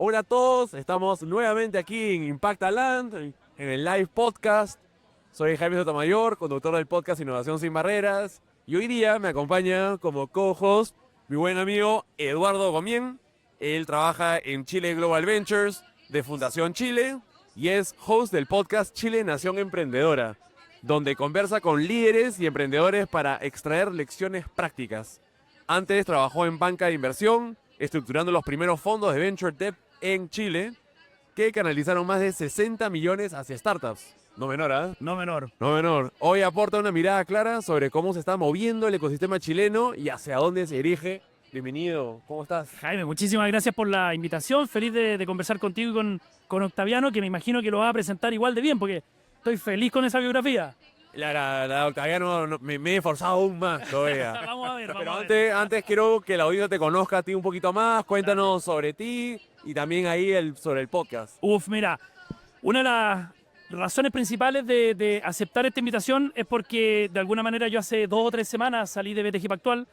Hola a todos, estamos nuevamente aquí en Impacta Land, en el live podcast. Soy Jaime Sotomayor, conductor del podcast Innovación Sin Barreras. Y hoy día me acompaña como co-host mi buen amigo Eduardo Gomien. Él trabaja en Chile Global Ventures de Fundación Chile y es host del podcast Chile Nación Emprendedora, donde conversa con líderes y emprendedores para extraer lecciones prácticas. Antes trabajó en banca de inversión, estructurando los primeros fondos de Venture Debt en Chile, que canalizaron más de 60 millones hacia startups. No menor, ¿ah? No menor. No menor. Hoy aporta una mirada clara sobre cómo se está moviendo el ecosistema chileno y hacia dónde se dirige. Bienvenido, ¿cómo estás? Jaime, muchísimas gracias por la invitación. Feliz de conversar contigo y con Octaviano, que me imagino que lo va a presentar igual de bien, porque estoy feliz con esa biografía. La Octaviano me he esforzado aún más todavía. Vamos a ver, Pero vamos a ver. antes quiero que la audiencia te conozca a ti un poquito más. Cuéntanos sobre ti y también ahí sobre el podcast. Mira, una de las razones principales de aceptar esta invitación es porque de alguna manera yo hace 2 o 3 semanas salí de BTG Pactual,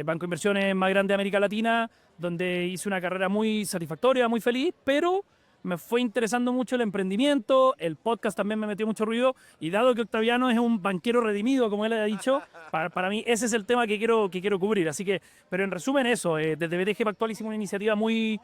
banco de inversiones más grande de América Latina, donde hice una carrera muy satisfactoria, muy feliz, pero me fue interesando mucho el emprendimiento, el podcast también me metió mucho ruido, y dado que Octaviano es un banquero redimido, como él ha dicho, para mí ese es el tema que quiero cubrir. Así que, pero en resumen eso, desde BTG Pactual hicimos una iniciativa muy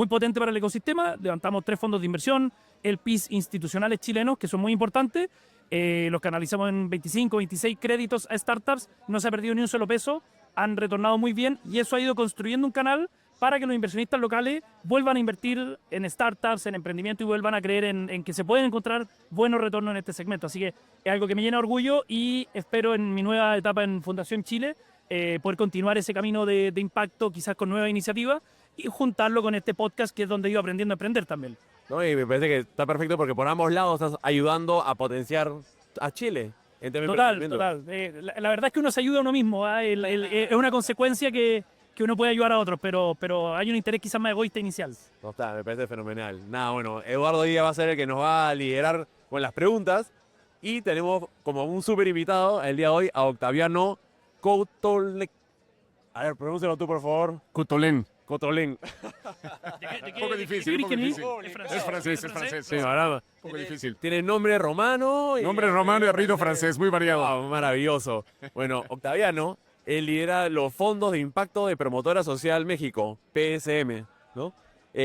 potente para el ecosistema, levantamos 3 fondos de inversión, LPs institucionales chilenos, que son muy importantes, los canalizamos en 25, 26 créditos a startups, no se ha perdido ni un solo peso, han retornado muy bien y eso ha ido construyendo un canal para que los inversionistas locales vuelvan a invertir en startups, en emprendimiento y vuelvan a creer en que se pueden encontrar buenos retornos en este segmento. Así que es algo que me llena de orgullo y espero en mi nueva etapa en Fundación Chile poder continuar ese camino de impacto, quizás con nuevas iniciativas, y juntarlo con este podcast que es donde he ido aprendiendo a emprender también. ¿No? Y me parece que está perfecto porque por ambos lados estás ayudando a potenciar a Chile. En temas de Total, emprendimiento. total. La verdad es que uno se ayuda a uno mismo, ¿ah? Es una consecuencia que uno puede ayudar a otros, pero hay un interés quizás más egoísta inicial. No está, me parece fenomenal. Nada, bueno, Eduardo Díaz va a ser el que nos va a liderar con las preguntas. Y tenemos como un súper invitado el día de hoy a Octaviano Coutolén. A ver, pronúncialo tú, por favor. Coutolén. Coutolén. Un poco difícil, un poco difícil. Es francés. Sí, ahora Un poco difícil. tiene nombre romano. Nombre romano y apellido francés, muy variado. Ah, maravilloso. Bueno, Octaviano, él lidera los fondos de impacto de Promotora Social México, PSM, ¿no?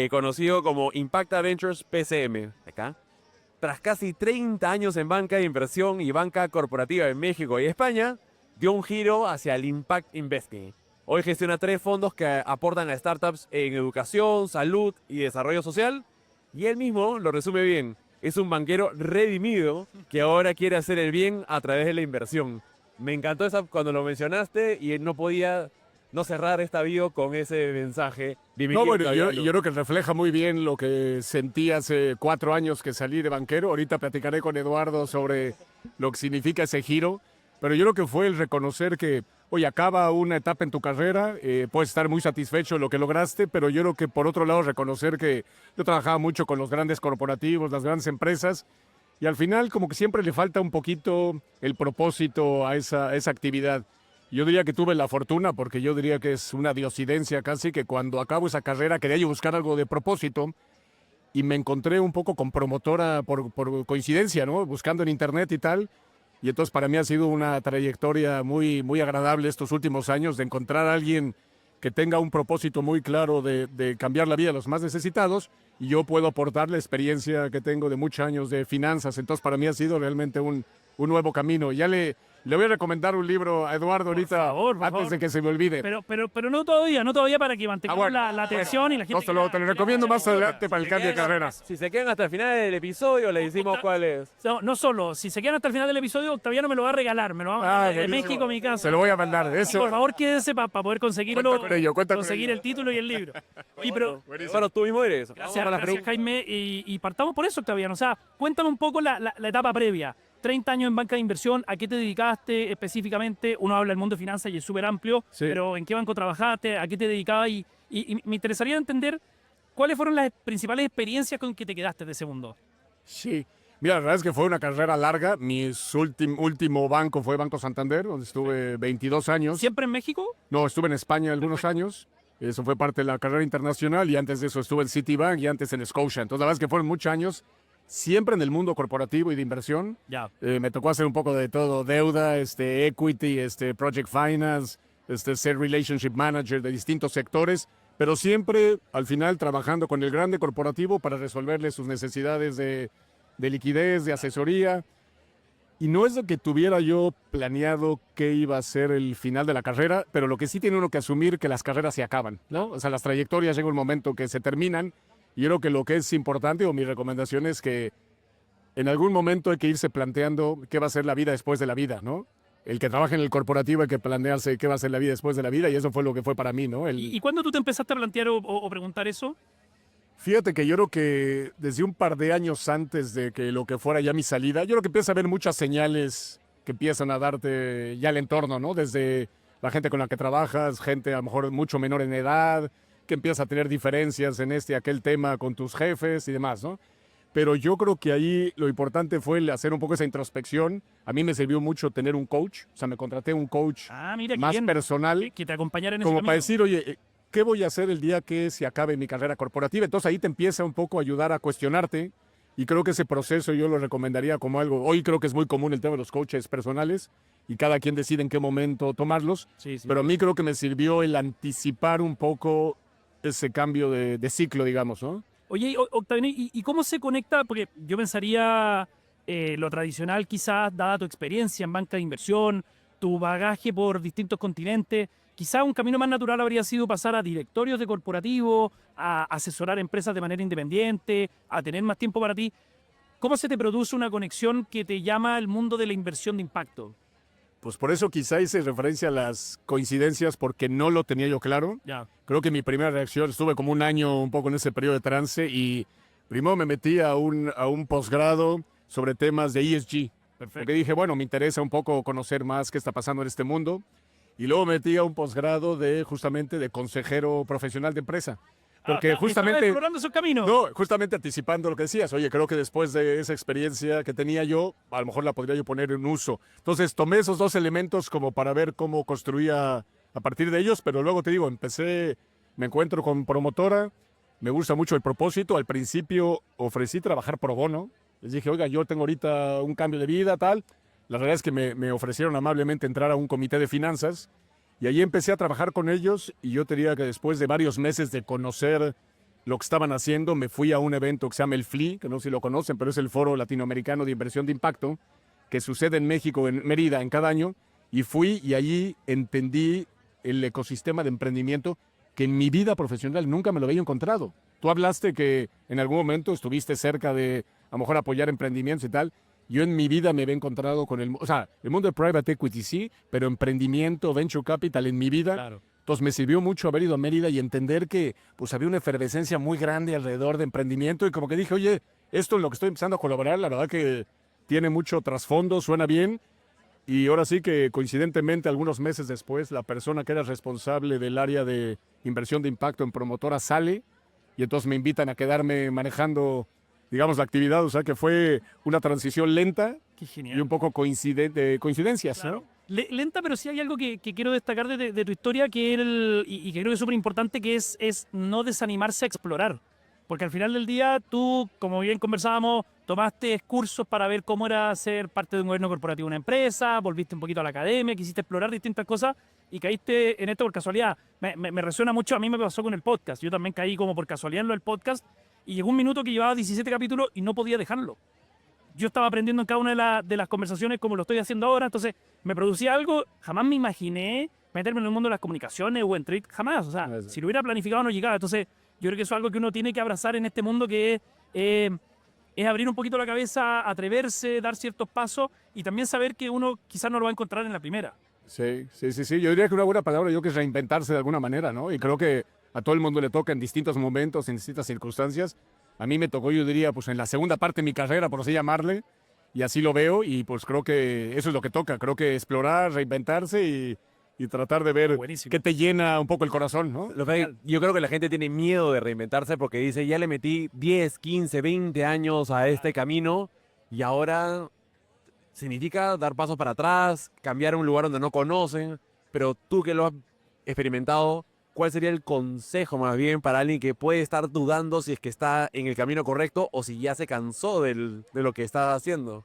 Conocido como Impacta Ventures PCM, acá. Tras casi 30 años en banca de inversión y banca corporativa en México y España, dio un giro hacia el Impact Investing. Hoy gestiona 3 fondos que aportan a startups en educación, salud y desarrollo social. Y él mismo lo resume bien. Es un banquero redimido que ahora quiere hacer el bien a través de la inversión. Me encantó esa cuando lo mencionaste y él no podía no cerrar esta bio con ese mensaje. No, bueno, yo creo que refleja muy bien lo que sentí hace 4 años que salí de banquero. Ahorita platicaré con Eduardo sobre lo que significa ese giro. Pero yo creo que fue el reconocer que, oye, acaba una etapa en tu carrera, puedes estar muy satisfecho de lo que lograste, pero yo creo que por otro lado reconocer que yo trabajaba mucho con los grandes corporativos, las grandes empresas, y al final como que siempre le falta un poquito el propósito a esa actividad. Yo diría que tuve la fortuna, porque yo diría que es una diosidencia casi, que cuando acabo esa carrera quería yo buscar algo de propósito, y me encontré un poco con Promotora por coincidencia, ¿no? Buscando en internet y tal. Y entonces para mí ha sido una trayectoria muy, muy agradable estos últimos años de encontrar a alguien que tenga un propósito muy claro de cambiar la vida de los más necesitados, y yo puedo aportar la experiencia que tengo de muchos años de finanzas. Entonces para mí ha sido realmente un nuevo camino. Ya le voy a recomendar un libro a Eduardo ahorita, Por antes favor. de que se me olvide. Pero no todavía para que mantengamos bueno, la atención y la gente. No, te lo recomiendo más adelante para el cambio de carrera. Si se quedan hasta el final del episodio, le decimos cuál es. No solo, si se quedan hasta el final del episodio, Octaviano me lo va a regalar, me lo va a mandar de buenísimo. México a mi casa. Se lo voy a mandar. Eso. Por favor, quédense para poder conseguirlo, Cuenta con ello, cuenta con conseguir ello. el título y el libro. Oye, pero Bueno, tú mismo eres. gracias Jaime, y partamos por eso, Octaviano. O sea, cuéntame un poco la etapa previa. 30 años en banca de inversión, ¿a qué te dedicaste específicamente? Uno habla del mundo de finanzas y es súper amplio, Sí. pero ¿en qué banco trabajaste? ¿A qué te dedicabas? Y me interesaría entender cuáles fueron las principales experiencias con que te quedaste de ese mundo. Sí, mira, la verdad es que fue una carrera larga. Mi último banco fue Banco Santander, donde estuve 22 años. ¿Siempre en México? No, estuve en España algunos años. Eso fue parte de la carrera internacional y antes de eso estuve en Citibank y antes en Scotia. Entonces, la verdad es que fueron muchos años siempre en el mundo corporativo y de inversión. Ya. Me tocó hacer un poco de todo, deuda, equity, project finance, ser relationship manager de distintos sectores, pero siempre al final trabajando con el grande corporativo para resolverle sus necesidades de liquidez, de asesoría. Y no es lo que tuviera yo planeado qué iba a ser el final de la carrera, pero lo que sí tiene uno que asumir que las carreras se acaban, ¿no? O sea, las trayectorias llega un momento que se terminan y yo creo que lo que es importante o mi recomendación es que en algún momento hay que irse planteando qué va a ser la vida después de la vida, ¿no? El que trabaja en el corporativo hay que plantearse qué va a ser la vida después de la vida y eso fue lo que fue para mí, ¿no? ¿Y cuándo tú te empezaste a plantear o preguntar eso? Fíjate que yo creo que desde un par de años antes de que lo que fuera ya mi salida, yo creo que empieza a haber muchas señales que empiezan a darte ya el entorno, ¿no? Desde la gente con la que trabajas, gente a lo mejor mucho menor en edad, que empieza a tener diferencias en aquel tema con tus jefes y demás, ¿no? Pero yo creo que ahí lo importante fue el hacer un poco esa introspección. A mí me sirvió mucho tener un coach, o sea, me contraté un coach Mira, qué más bien, personal, que te acompañara en ese como camino. para decir, oye, ¿qué voy a hacer el día que se acabe mi carrera corporativa? Entonces ahí te empieza un poco a ayudar a cuestionarte y creo que ese proceso yo lo recomendaría como algo, hoy creo que es muy común el tema de los coaches personales y cada quien decide en qué momento tomarlos, Sí, sí. pero a mí creo que me sirvió el anticipar un poco ese cambio de ciclo, digamos, ¿no? Oye, Octaviano, ¿y cómo se conecta? Porque yo pensaría lo tradicional quizás, dada tu experiencia en banca de inversión, tu bagaje por distintos continentes, quizás un camino más natural habría sido pasar a directorios de corporativo, a asesorar empresas de manera independiente, a tener más tiempo para ti. ¿Cómo se te produce una conexión que te llama al mundo de la inversión de impacto? Pues por eso quizá hice referencia a las coincidencias porque no lo tenía yo claro. Ya. Creo que mi primera reacción, estuve como un año un poco en ese periodo de trance y primero me metí a un posgrado sobre temas de ESG. Porque dije, bueno, me interesa un poco conocer más qué está pasando en este mundo. Y luego me metí a un posgrado justamente de consejero profesional de empresa. Porque Estaba justamente... explorando esos caminos. No, justamente anticipando lo que decías. Oye, creo que después de esa experiencia que tenía yo, a lo mejor la podría yo poner en uso. Entonces tomé esos dos elementos como para ver cómo construía a partir de ellos, pero luego te digo, me encuentro con promotora, me gusta mucho el propósito. Al principio ofrecí trabajar pro bono. Les dije, oiga, yo tengo ahorita un cambio de vida, tal. La realidad es que me ofrecieron amablemente entrar a un comité de finanzas. Y ahí empecé a trabajar con ellos y yo te diría que después de varios meses de conocer lo que estaban haciendo, me fui a un evento que se llama el FLI, que no sé si lo conocen, pero es el Foro Latinoamericano de Inversión de Impacto, que sucede en México, en Mérida, en cada año. Y fui y allí entendí el ecosistema de emprendimiento que en mi vida profesional nunca me lo había encontrado. Tú hablaste que en algún momento estuviste cerca de a lo mejor apoyar emprendimientos y tal. Yo en mi vida me había encontrado con el mundo de private equity sí, pero emprendimiento, venture capital en mi vida. Claro. Entonces me sirvió mucho haber ido a Mérida y entender que pues había una efervescencia muy grande alrededor de emprendimiento y como que dije, oye, esto en lo que estoy empezando a colaborar, la verdad que tiene mucho trasfondo, suena bien. Y ahora sí que coincidentemente algunos meses después la persona que era responsable del área de inversión de impacto en promotora sale y entonces me invitan a quedarme manejando, digamos, la actividad. O sea que fue una transición lenta Qué y genial. un poco coincidencias, Claro. ¿no? Lenta, pero sí hay algo que quiero destacar de tu historia que y que creo que es súper importante, que es no desanimarse a explorar. Porque al final del día tú, como bien conversábamos, tomaste cursos para ver cómo era ser parte de un gobierno corporativo de una empresa, volviste un poquito a la academia, quisiste explorar distintas cosas y caíste en esto por casualidad. Me resuena mucho, a mí me pasó con el podcast. Yo también caí como por casualidad en lo del podcast y llegó un minuto que llevaba 17 capítulos y no podía dejarlo. Yo estaba aprendiendo en cada una de las conversaciones como lo estoy haciendo ahora, entonces me producía algo, jamás me imaginé meterme en el mundo de las comunicaciones o en trade, jamás, o sea, si lo hubiera planificado no llegaba, entonces yo creo que eso es algo que uno tiene que abrazar en este mundo que es abrir un poquito la cabeza, atreverse, dar ciertos pasos y también saber que uno quizás no lo va a encontrar en la primera. Sí. Yo diría que una buena palabra yo que es reinventarse de alguna manera, ¿no? Y creo que a todo el mundo le toca en distintos momentos, en distintas circunstancias. A mí me tocó, yo diría, pues en la segunda parte de mi carrera, por así llamarle, y así lo veo, y pues creo que eso es lo que toca. Creo que explorar, reinventarse y tratar de ver Buenísimo. qué te llena un poco el corazón, ¿no? Yo creo que la gente tiene miedo de reinventarse porque dice, ya le metí 10, 15, 20 años a este camino y ahora significa dar pasos para atrás, cambiar a un lugar donde no conocen, pero tú que lo has experimentado, ¿cuál sería el consejo más bien para alguien que puede estar dudando si es que está en el camino correcto o si ya se cansó de lo que está haciendo?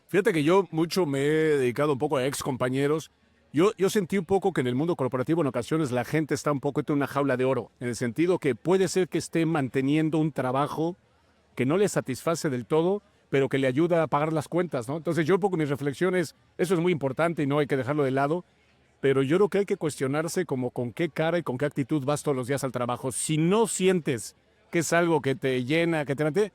Fíjate que yo mucho me he dedicado un poco a ex compañeros. Yo sentí un poco que en el mundo corporativo en ocasiones la gente está un poco en una jaula de oro, en el sentido que puede ser que esté manteniendo un trabajo que no le satisface del todo, pero que le ayuda a pagar las cuentas, ¿no? Entonces yo un poco mis reflexiones, eso es muy importante y no hay que dejarlo de lado, pero yo creo que hay que cuestionarse como con qué cara y con qué actitud vas todos los días al trabajo. Si no sientes que es algo que te llena, que te mantiene,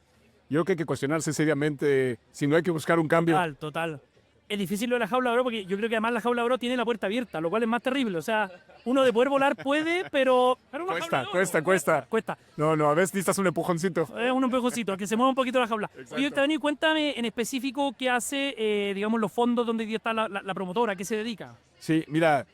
yo creo que hay que cuestionarse seriamente si no hay que buscar un cambio. Total, total. Es difícil lo de la jaula de oro porque yo creo que además la jaula de oro tiene la puerta abierta, lo cual es más terrible. O sea, uno de poder volar puede, pero... una jaula de oro, Cuesta. No, a veces necesitas un empujoncito. Es un empujoncito, que se mueva un poquito la jaula. Oye, Octaviano, y cuéntame en específico qué hace, digamos, los fondos donde está la promotora, ¿a qué se dedica? Sí, mira,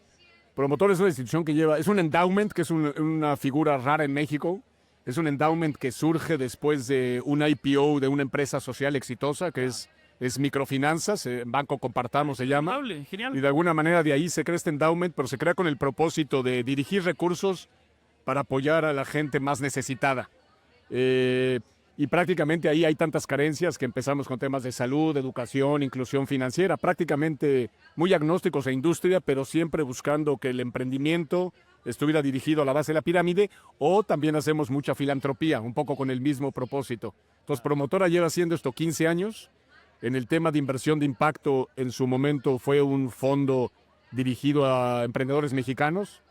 Promotor es una institución que lleva, es un endowment, que es una figura rara en México. Es un endowment que surge después de un IPO de una empresa social exitosa, que es microfinanzas, Banco Compartamos se llama. Genial. Y de alguna manera de ahí se crea este endowment, pero se crea con el propósito de dirigir recursos para apoyar a la gente más necesitada. Y prácticamente ahí hay tantas carencias que empezamos con temas de salud, educación, inclusión financiera, prácticamente muy agnósticos a industria, pero siempre buscando que el emprendimiento estuviera dirigido a la base de la pirámide, o también hacemos mucha filantropía, un poco con el mismo propósito. Entonces, Promotora lleva haciendo esto 15 años. En el tema de inversión de impacto, en su momento fue un fondo dirigido a emprendedores mexicanos.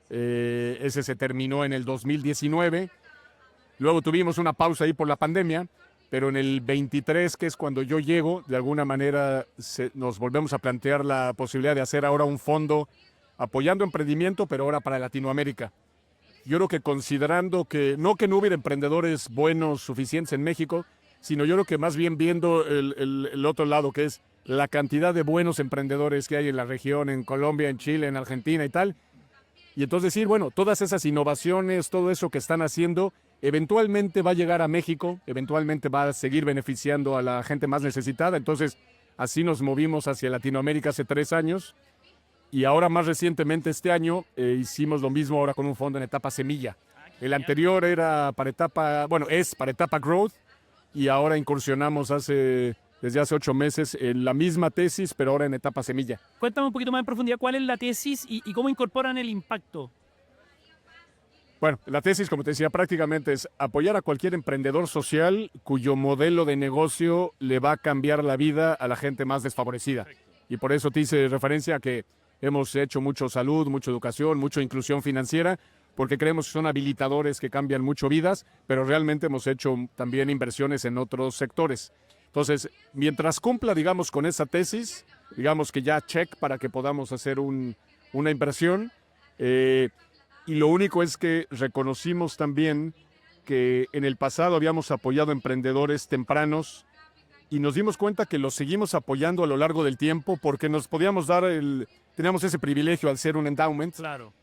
Ese se terminó en el 2019. Luego tuvimos una pausa ahí por la pandemia, pero en el 23, que es cuando yo llego, de alguna manera nos volvemos a plantear la posibilidad de hacer ahora un fondo apoyando emprendimiento, pero ahora para Latinoamérica. Yo creo que considerando que no hubiera emprendedores buenos suficientes en México, sino yo creo que más bien viendo el otro lado, que es la cantidad de buenos emprendedores que hay en la región, en Colombia, en Chile, en Argentina y tal. Y entonces decir, bueno, todas esas innovaciones, todo eso que están haciendo, eventualmente va a llegar a México, eventualmente va a seguir beneficiando a la gente más necesitada. Entonces, así nos movimos hacia Latinoamérica hace 3 años. Y ahora más recientemente este año hicimos lo mismo ahora con un fondo en etapa semilla. El anterior era para etapa, es para etapa growth, y ahora incursionamos desde hace 8 meses en la misma tesis, pero ahora en etapa semilla. Cuéntame un poquito más en profundidad cuál es la tesis y cómo incorporan el impacto. Bueno, la tesis, como te decía, prácticamente es apoyar a cualquier emprendedor social cuyo modelo de negocio le va a cambiar la vida a la gente más desfavorecida. Y por eso te hice referencia a que hemos hecho mucho salud, mucha educación, mucha inclusión financiera, porque creemos que son habilitadores que cambian mucho vidas, pero realmente hemos hecho también inversiones en otros sectores. Entonces, mientras cumpla, digamos, con esa tesis, digamos que ya check para que podamos hacer una inversión. Y lo único es que reconocimos también que en el pasado habíamos apoyado emprendedores tempranos y nos dimos cuenta que los seguimos apoyando a lo largo del tiempo porque nos podíamos teníamos ese privilegio al ser un endowment. Claro.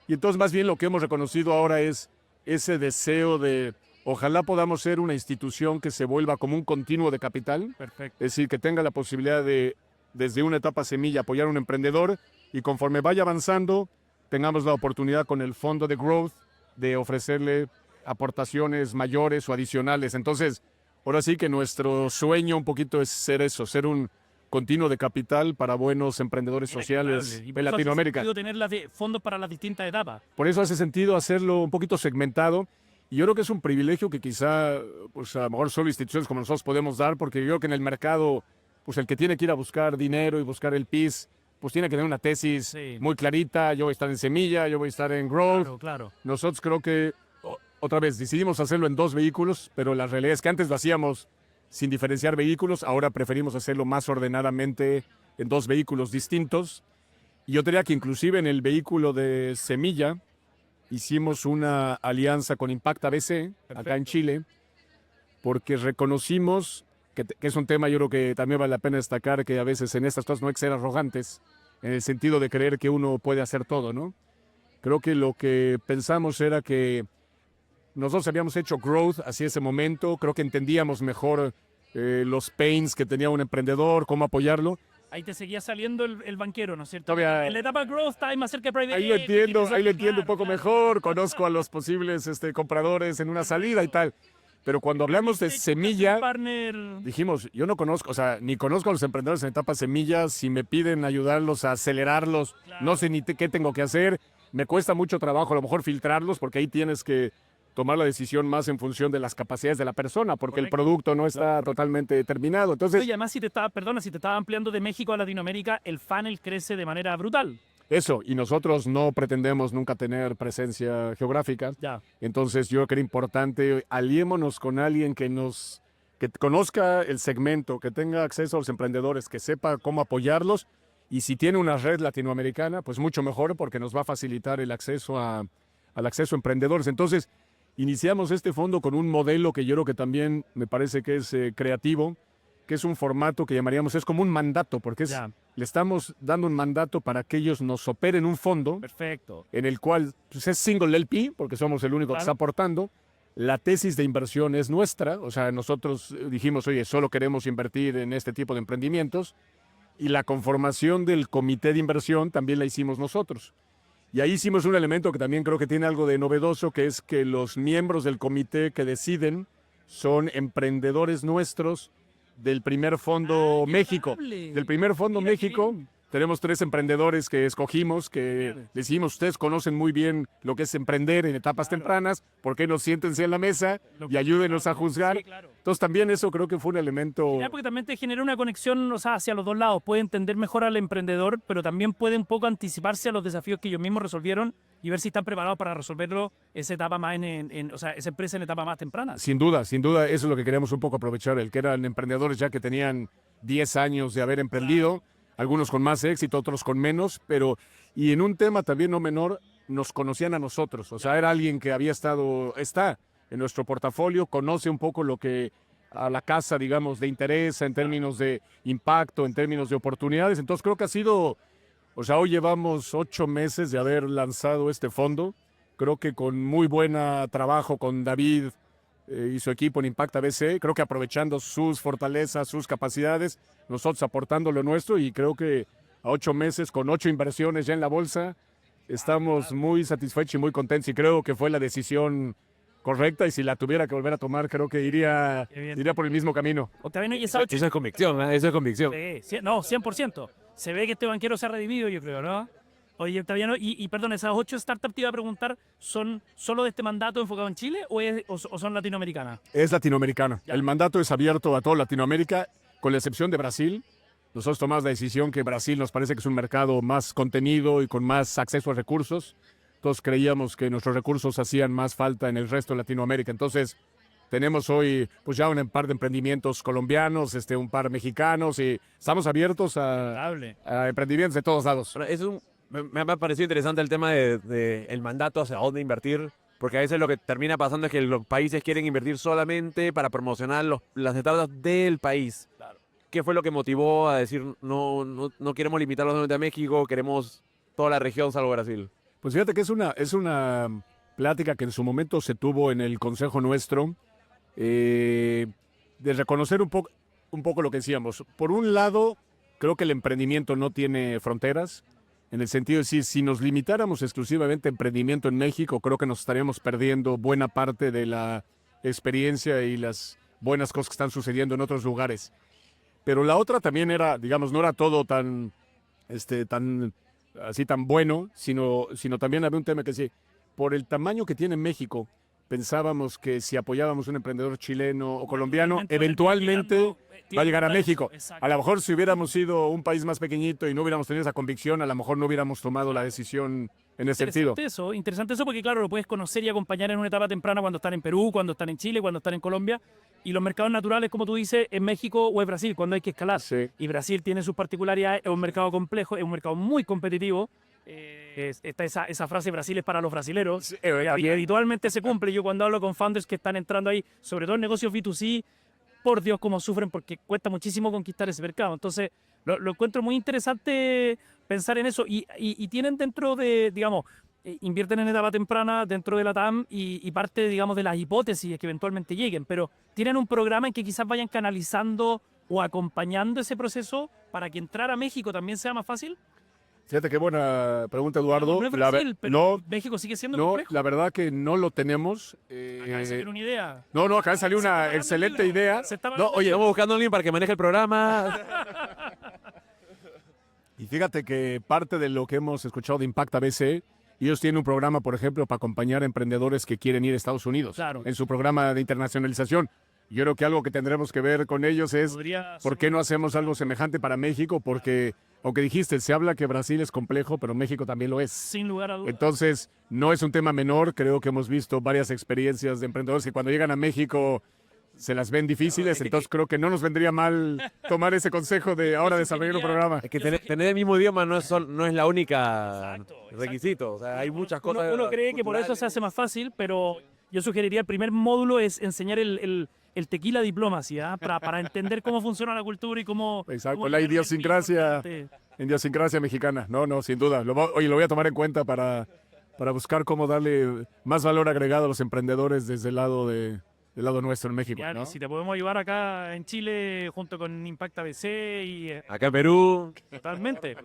Y entonces más bien lo que hemos reconocido ahora es ese deseo de ojalá podamos ser una institución que se vuelva como un continuo de capital. Perfecto. Es decir, que tenga la posibilidad de, desde una etapa semilla, apoyar a un emprendedor y conforme vaya avanzando, tengamos la oportunidad con el fondo de growth de ofrecerle aportaciones mayores o adicionales. Entonces, ahora sí que nuestro sueño un poquito es ser eso, ser un continuo de capital para buenos emprendedores sociales en Latinoamérica. Hace sentido tener fondos para las distintas etapas. Por eso hace sentido hacerlo un poquito segmentado. Y yo creo que es un privilegio que quizá, pues a lo mejor solo instituciones como nosotros podemos dar, porque yo creo que en el mercado, pues el que tiene que ir a buscar dinero y buscar el PIS, pues tiene que tener una tesis muy clarita. Yo voy a estar en semilla, yo voy a estar en growth. Claro. Nosotros creo que, otra vez, decidimos hacerlo en 2 vehículos, pero la realidad es que antes lo hacíamos sin diferenciar vehículos, ahora preferimos hacerlo más ordenadamente en 2 vehículos distintos. Y yo diría que inclusive en el vehículo de semilla hicimos una alianza con Impact ABC, acá en Chile, porque reconocimos que es un tema, yo creo que también vale la pena destacar, que a veces en estas cosas no hay que ser arrogantes, en el sentido de creer que uno puede hacer todo, ¿no? Creo que lo que pensamos era que nosotros habíamos hecho growth hacia ese momento, creo que entendíamos mejor los pains que tenía un emprendedor, cómo apoyarlo, Ahí te seguía saliendo el banquero, ¿no es cierto? Todavía- En la etapa growth está más cerca de private Ahí lo equity, entiendo, eso- ahí lo entiendo un claro, poco claro. mejor, conozco a los posibles compradores en una salida y tal. Pero cuando hablamos de Este, semilla, partner, dijimos, yo no conozco, o sea, ni conozco a los emprendedores en etapa semilla, si me piden ayudarlos a acelerarlos, Claro. no sé ni qué tengo que hacer, me cuesta mucho trabajo a lo mejor filtrarlos porque ahí tienes que tomar la decisión más en función de las capacidades de la persona, porque el Correcto. producto no está totalmente determinado. Entonces, y además si te estaba ampliando de México a Latinoamérica, el funnel crece de manera brutal. eso, y nosotros no pretendemos nunca tener presencia geográfica. Ya. Entonces yo creo que era importante, aliémonos con alguien que conozca el segmento, que tenga acceso a los emprendedores, que sepa cómo apoyarlos, y si tiene una red latinoamericana, pues mucho mejor porque nos va a facilitar el acceso al acceso a emprendedores. Entonces, iniciamos este fondo con un modelo que yo creo que también me parece que es creativo, que es un formato que llamaríamos, es como un mandato, porque Ya. le estamos dando un mandato para que ellos nos operen un fondo Perfecto. en el cual pues, es single LP, porque somos el único que Claro. está aportando. La tesis de inversión es nuestra, o sea, nosotros dijimos, oye, solo queremos invertir en este tipo de emprendimientos, y la conformación del comité de inversión también la hicimos nosotros. Y ahí hicimos un elemento que también creo que tiene algo de novedoso, que es que los miembros del comité que deciden son emprendedores nuestros del primer fondo México. Amable. Del primer fondo Mira qué México bien. tenemos 3 emprendedores que escogimos, que Claro. decimos, ustedes conocen muy bien lo que es emprender en etapas Claro. tempranas, ¿por qué no siéntense en la mesa Lo y que- ayúdenos a juzgar? Sí, claro. Entonces también eso creo que fue un elemento... Ya, porque también te genera una conexión, o sea, hacia los dos lados. Puede entender mejor al emprendedor, pero también puede un poco anticiparse a los desafíos que ellos mismos resolvieron y ver si están preparados para resolverlo esa etapa más o sea, esa empresa en etapa más temprana. Sin duda, eso es lo que queríamos un poco aprovechar, el que eran emprendedores ya que tenían 10 años de haber emprendido, algunos con más éxito, otros con menos, pero, y en un tema también no menor, nos conocían a nosotros, o sea, era alguien que está en nuestro portafolio, conoce un poco lo que a la casa, digamos, le interesa en términos de impacto, en términos de oportunidades, entonces creo que ha sido, o sea, hoy llevamos 8 meses de haber lanzado este fondo, creo que con muy buen trabajo con David y su equipo en Impact ABC, creo que aprovechando sus fortalezas, sus capacidades, nosotros aportando lo nuestro y creo que a 8 meses, con 8 inversiones ya en la bolsa, estamos muy satisfechos y muy contentos y creo que fue la decisión correcta y si la tuviera que volver a tomar, creo que iría Qué bien. por el mismo camino. Octaviano, y esa ocho... Eso es convicción, ¿eh? Eso es convicción. No, 100%. Se ve que este banquero se ha redimido, yo creo, ¿no? Oye, Octaviano, perdón, ¿esas 8 startups te iba a preguntar, son solo de este mandato enfocado en Chile o son latinoamericanas? Es latinoamericana. Ya. El mandato es abierto a toda Latinoamérica, con la excepción de Brasil. Nosotros tomamos la decisión que Brasil nos parece que es un mercado más contenido y con más acceso a recursos. Entonces creíamos que nuestros recursos hacían más falta en el resto de Latinoamérica. Entonces tenemos hoy pues ya un par de emprendimientos colombianos, un par mexicanos y estamos abiertos a emprendimientos de todos lados. Ahora, me ha parecido interesante el tema de el mandato hacia dónde invertir, porque a veces lo que termina pasando es que los países quieren invertir solamente para promocionar las startups del país. Claro. ¿Qué fue lo que motivó a decir no queremos limitarlos solamente a México, queremos toda la región salvo Brasil? Pues fíjate que es una plática que en su momento se tuvo en el consejo nuestro, de reconocer un poco lo que decíamos. Por un lado, creo que el emprendimiento no tiene fronteras, en el sentido de decir, si nos limitáramos exclusivamente a emprendimiento en México, creo que nos estaríamos perdiendo buena parte de la experiencia y las buenas cosas que están sucediendo en otros lugares. Pero la otra también era, digamos, no era todo tan bueno, sino también había un tema que sí, por el tamaño que tiene México, pensábamos que si apoyábamos un emprendedor chileno o colombiano, eventualmente va a llegar a México. A lo mejor si hubiéramos sido un país más pequeñito y no hubiéramos tenido esa convicción, a lo mejor no hubiéramos tomado la decisión en ese sentido. Interesante eso porque claro, lo puedes conocer y acompañar en una etapa temprana cuando están en Perú, cuando están en Chile, cuando están en Colombia. Y los mercados naturales, como tú dices, en México o en Brasil, cuando hay que escalar. Sí. Y Brasil tiene sus particularidades, es un mercado complejo, es un mercado muy competitivo. Está esa frase, Brasil es para los brasileros, Sí, y habitualmente se cumple. Yo cuando hablo con founders que están entrando ahí, sobre todo en negocios B2C, por Dios, cómo sufren porque cuesta muchísimo conquistar ese mercado. Entonces, lo encuentro muy interesante pensar en eso. Y tienen dentro de, digamos, invierten en etapa temprana dentro de la TAM y parte, digamos, de las hipótesis es que eventualmente lleguen, pero tienen un programa en que quizás vayan canalizando o acompañando ese proceso para que entrar a México también sea más fácil? Fíjate qué buena pregunta, Eduardo. No es La Brasil, pero no, México sigue siendo no, complejo. la verdad que no lo tenemos. Acaba de salir una idea. No, acá salió Se está una pagando el excelente libro. idea. Se está No, pagando el oye, libro. estamos buscando a alguien para que maneje el programa. Y fíjate que parte de lo que hemos escuchado de Impacta BC, ellos tienen un programa, por ejemplo, para acompañar a emprendedores que quieren ir a Estados Unidos. Claro. En su programa de internacionalización. Yo creo que algo que tendremos que ver con ellos es Podría por ser qué no hacemos algo semejante para México, porque, aunque dijiste, se habla que Brasil es complejo, pero México también lo es. sin lugar a dudas. Entonces, no es un tema menor. Creo que hemos visto varias experiencias de emprendedores que cuando llegan a México se las ven difíciles. Entonces, creo que no nos vendría mal tomar ese consejo de ahora desarrollar un programa. Es que tener el mismo idioma no es la única Exacto. requisito. O sea, hay muchas Uno- cosas. Uno cree que por eso se hace más fácil, pero yo sugeriría el primer módulo es enseñar el tequila diplomacy, ¿ah? Para entender cómo funciona la cultura y cómo... Exacto, cómo la tener idiosincrasia. respeto. Idiosincrasia mexicana. No, sin duda. Oye, lo voy a tomar en cuenta para buscar cómo darle más valor agregado a los emprendedores desde el lado del lado nuestro en México. Ya, ¿no? si te podemos ayudar acá en Chile junto con Impacta BC y Acá en Perú. totalmente.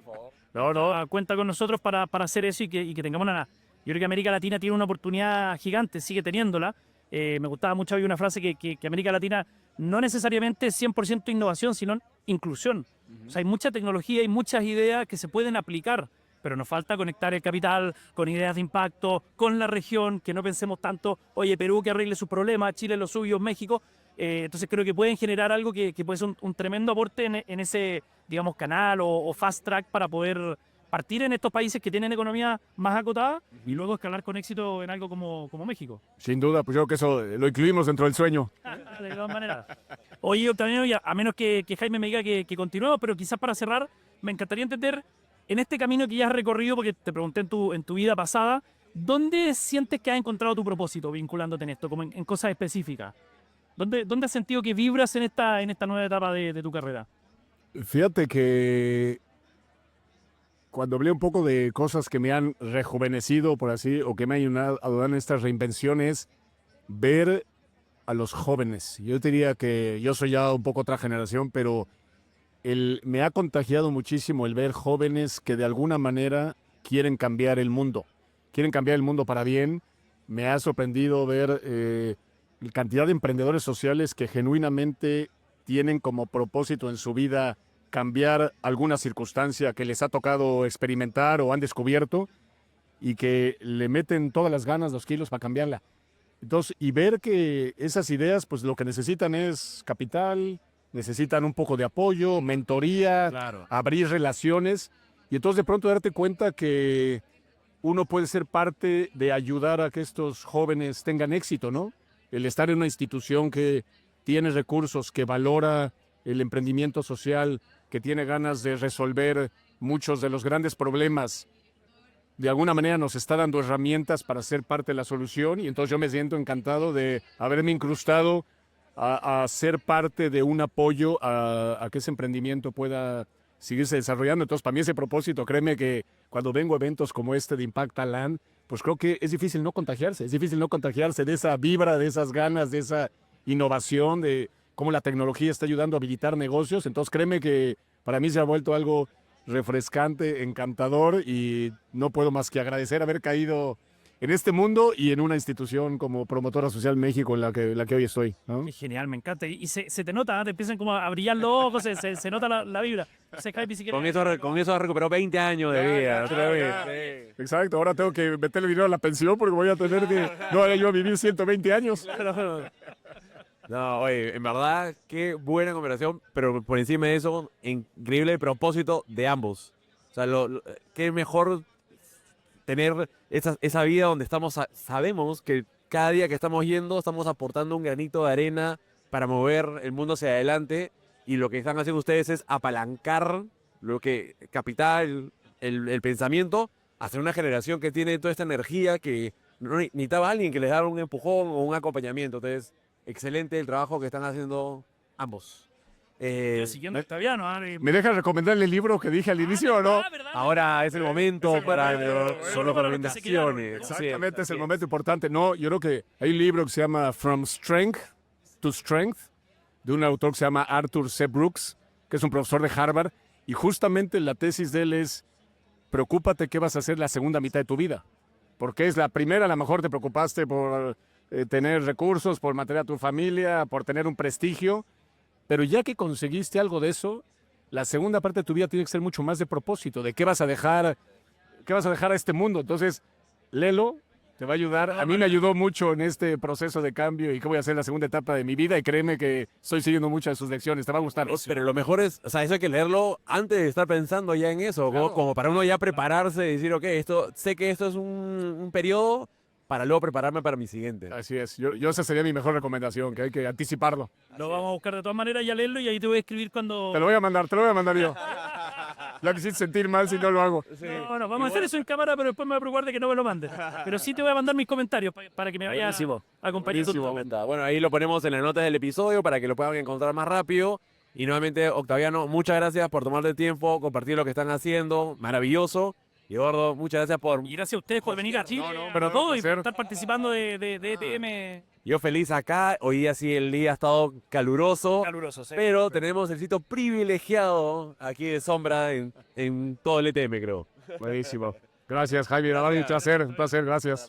No, cuenta con nosotros para hacer eso y que tengamos una... Yo creo que América Latina tiene una oportunidad gigante, sigue teniéndola. Me gustaba mucho, había una frase que América Latina no necesariamente es 100% innovación, sino inclusión. O sea, hay mucha tecnología y muchas ideas que se pueden aplicar, pero nos falta conectar el capital con ideas de impacto, con la región, que no pensemos tanto, oye, Perú que arregle sus problemas, Chile los suyos, México. Entonces creo que pueden generar algo que puede ser un tremendo aporte en ese, digamos, canal o fast track para poder partir en estos países que tienen economía más acotada y luego escalar con éxito en algo como México. Sin duda, pues yo creo que eso lo incluimos dentro del sueño. De todas maneras. Oye, Octaviano, ya, a menos que Jaime me diga que continuemos, pero quizás para cerrar, me encantaría entender, en este camino que ya has recorrido, porque te pregunté en tu vida pasada, ¿dónde sientes que has encontrado tu propósito vinculándote en esto, como en cosas específicas? ¿Dónde has sentido que vibras en esta nueva etapa de tu carrera? Fíjate que cuando hablé un poco de cosas que me han rejuvenecido, por así, o que me han ayudado en estas reinvenciones, ver a los jóvenes. Yo diría que yo soy ya un poco otra generación, pero me ha contagiado muchísimo el ver jóvenes que de alguna manera quieren cambiar el mundo. Quieren cambiar el mundo para bien. Me ha sorprendido ver la cantidad de emprendedores sociales que genuinamente tienen como propósito en su vida cambiar alguna circunstancia que les ha tocado experimentar o han descubierto y que le meten todas las ganas, los kilos para cambiarla. Entonces, y ver que esas ideas, pues lo que necesitan es capital, necesitan un poco de apoyo, mentoría, Claro. abrir relaciones, y entonces de pronto darte cuenta que uno puede ser parte de ayudar a que estos jóvenes tengan éxito, ¿no? El estar en una institución que tiene recursos, que valora el emprendimiento social, que tiene ganas de resolver muchos de los grandes problemas, de alguna manera nos está dando herramientas para ser parte de la solución, y entonces yo me siento encantado de haberme incrustado a ser parte de un apoyo a que ese emprendimiento pueda seguirse desarrollando. Entonces, para mí ese propósito, créeme que cuando vengo a eventos como este de Impacta Land, pues creo que es difícil no contagiarse de esa vibra, de esas ganas, de esa innovación, de cómo la tecnología está ayudando a habilitar negocios. Entonces, créeme que para mí se ha vuelto algo refrescante, encantador, y no puedo más que agradecer haber caído en este mundo y en una institución como Promotora Social México en la que hoy estoy, ¿no? Qué genial, me encanta. Y se te nota, ¿eh? Te empiezan como a brillar los ojos, se nota la vibra. No sé, Jaime, si quieres- Con eso has recuperado 20 años de vida. Otra vez. Exacto, ahora tengo que meterle dinero a la pensión porque voy a tener que... No, ahora yo a vivir 120 años. No, oye, en verdad, qué buena conversación, pero por encima de eso, increíble propósito de ambos. O sea, qué mejor tener esa vida donde sabemos que cada día que estamos yendo estamos aportando un granito de arena para mover el mundo hacia adelante, y lo que están haciendo ustedes es apalancar capital, el pensamiento, hacia una generación que tiene toda esta energía que no necesitaba alguien que les diera un empujón o un acompañamiento. Entonces, excelente el trabajo que están haciendo ambos. Siguiendo Octaviano, ¿Me dejas recomendarle el libro que dije al inicio o no? Ahora es el momento para solo para los que se quedaron. recomendaciones. Exactamente, es el momento importante. No, yo creo que hay un libro que se llama From Strength to Strength, de un autor que se llama Arthur C. Brooks, que es un profesor de Harvard, y justamente la tesis de él es: preocúpate qué vas a hacer la segunda mitad de tu vida. Porque es la primera, a lo mejor te preocupaste por tener recursos, por mantener a tu familia, por tener un prestigio, pero ya que conseguiste algo de eso, la segunda parte de tu vida tiene que ser mucho más de propósito, de qué vas a dejar a este mundo. Entonces, léelo, te va a ayudar. A mí me ayudó mucho en este proceso de cambio y qué voy a hacer en la segunda etapa de mi vida, y créeme que estoy siguiendo muchas de sus lecciones, te va a gustar. Pero lo mejor es, o sea, eso hay que leerlo antes de estar pensando ya en eso, Claro. como para uno ya prepararse y decir, ok, sé que esto es un periodo para luego prepararme para mi siguiente. Así es, yo esa sería mi mejor recomendación, que hay que anticiparlo. Lo vamos a buscar de todas maneras y a leerlo y ahí te voy a escribir cuando... Te lo voy a mandar yo. La quisiste sentir mal si no lo hago. No, vamos a hacer eso en cámara, pero después me voy a preocupar de que no me lo mandes. Pero sí te voy a mandar mis comentarios para que me vayas acompañando. Buenísimo. Bueno, ahí lo ponemos en las notas del episodio para que lo puedan encontrar más rápido. Y nuevamente, Octaviano, muchas gracias por tomarte el tiempo, compartir lo que están haciendo. Maravilloso. Y Eduardo, muchas gracias por... Y gracias a ustedes por venir a Chile, pero todo, y por placer. estar participando de ETM Yo feliz acá. Hoy día sí el día ha estado caluroso. caluroso. ¿sí? Pero tenemos el sitio privilegiado aquí de sombra en todo el ETM, creo. Buenísimo. Gracias, Jaime. Un placer, gracias.